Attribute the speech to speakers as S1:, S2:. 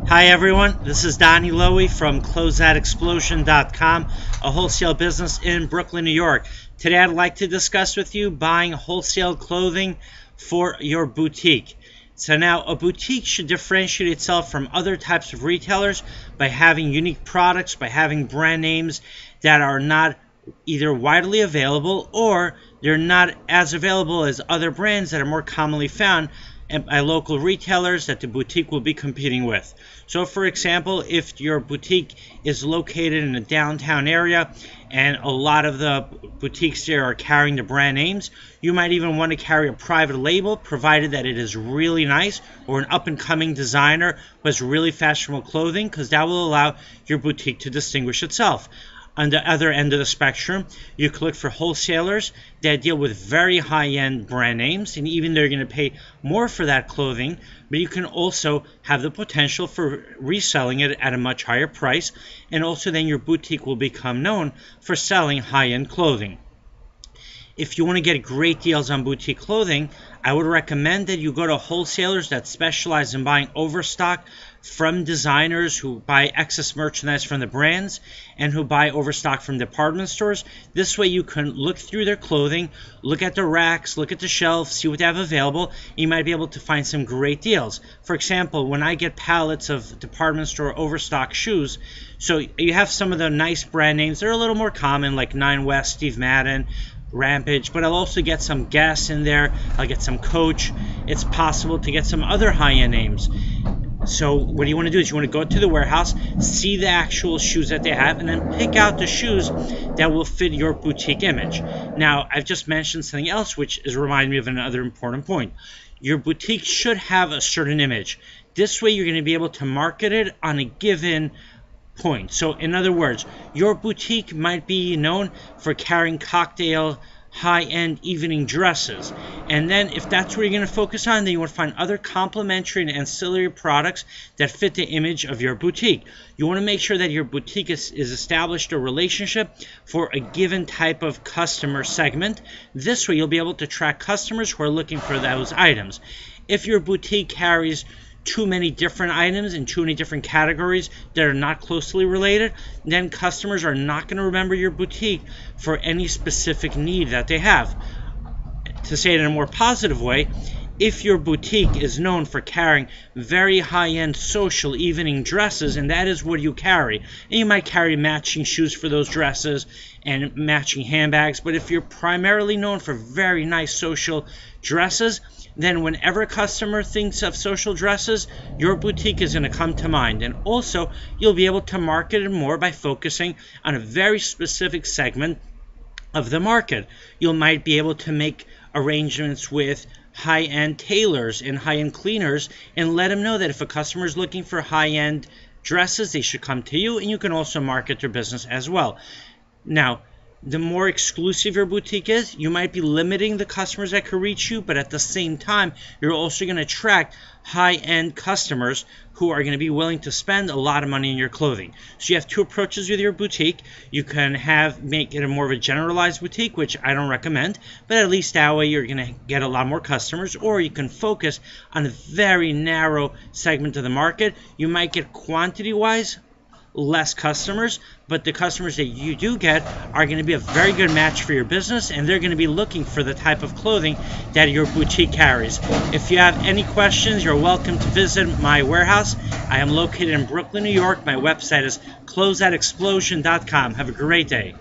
S1: Hi everyone, this is Donny Lowy from Closeout.com, a wholesale business in Brooklyn, New York. Today I'd like to discuss with you buying wholesale clothing for your boutique. So now, a boutique should differentiate itself from other types of retailers by having unique products, by having brand names that are not either widely available or they're not as available as other brands that are more commonly found by local retailers that the boutique will be competing with. So for example, if your boutique is located in a downtown area and a lot of the boutiques there are carrying the brand names, you might even want to carry a private label provided that it is really nice, or an up-and-coming designer who has really fashionable clothing, because that will allow your boutique to distinguish itself. On the other end of the spectrum, you can look for wholesalers that deal with very high-end brand names, and even they're going to pay more for that clothing, but you can also have the potential for reselling it at a much higher price, and also then your boutique will become known for selling high-end clothing. If you want to get great deals on boutique clothing, I would recommend that you go to wholesalers that specialize in buying overstock from designers who buy excess merchandise from the brands and who buy overstock from department stores. This way you can look through their clothing, look at the racks, look at the shelves, see what they have available. You might be able to find some great deals. For example, when I get pallets of department store overstock shoes, so you have some of the nice brand names. They're a little more common, like 9 West, Steve Madden, Rampage, but I'll also get some Guess in there. I'll get some Coach. It's possible to get some other high-end names. So what you want to do is you want to go to the warehouse, see the actual shoes that they have, and then pick out the shoes that will fit your boutique image. Now, I've just mentioned something else which is reminding me of another important point. Your boutique should have a certain image. This way you're going to be able to market it on a given point. So in other words, your boutique might be known for carrying cocktail high-end evening dresses, and then if that's what you're going to focus on, then you want to find other complementary and ancillary products that fit the image of your boutique. You want to make sure that your boutique is established a relationship for a given type of customer segment. This way you'll be able to track customers who are looking for those items. If your boutique carries too many different items in too many different categories that are not closely related, then customers are not going to remember your boutique for any specific need that they have. To say it in a more positive way, if your boutique is known for carrying very high-end social evening dresses, and that is what you carry, and you might carry matching shoes for those dresses and matching handbags, but if you're primarily known for very nice social dresses, then whenever a customer thinks of social dresses, your boutique is going to come to mind. And also, you'll be able to market it more by focusing on a very specific segment of the market. You might be able to make arrangements with high-end tailors and high-end cleaners and let them know that if a customer is looking for high-end dresses, they should come to you, and you can also market their business as well. Now, the more exclusive your boutique is, you might be limiting the customers that can reach you, but at the same time, you're also going to attract high-end customers who are going to be willing to spend a lot of money in your clothing. So you have two approaches with your boutique. You can make it a more of a generalized boutique, which I don't recommend, but at least that way you're going to get a lot more customers, or you can focus on a very narrow segment of the market. You might get quantity-wise less customers, but the customers that you do get are going to be a very good match for your business, and they're going to be looking for the type of clothing that your boutique carries. If you have any questions, you're welcome to visit my warehouse. I am located in Brooklyn, New York. My website is closeoutexplosion.com. Have a great day.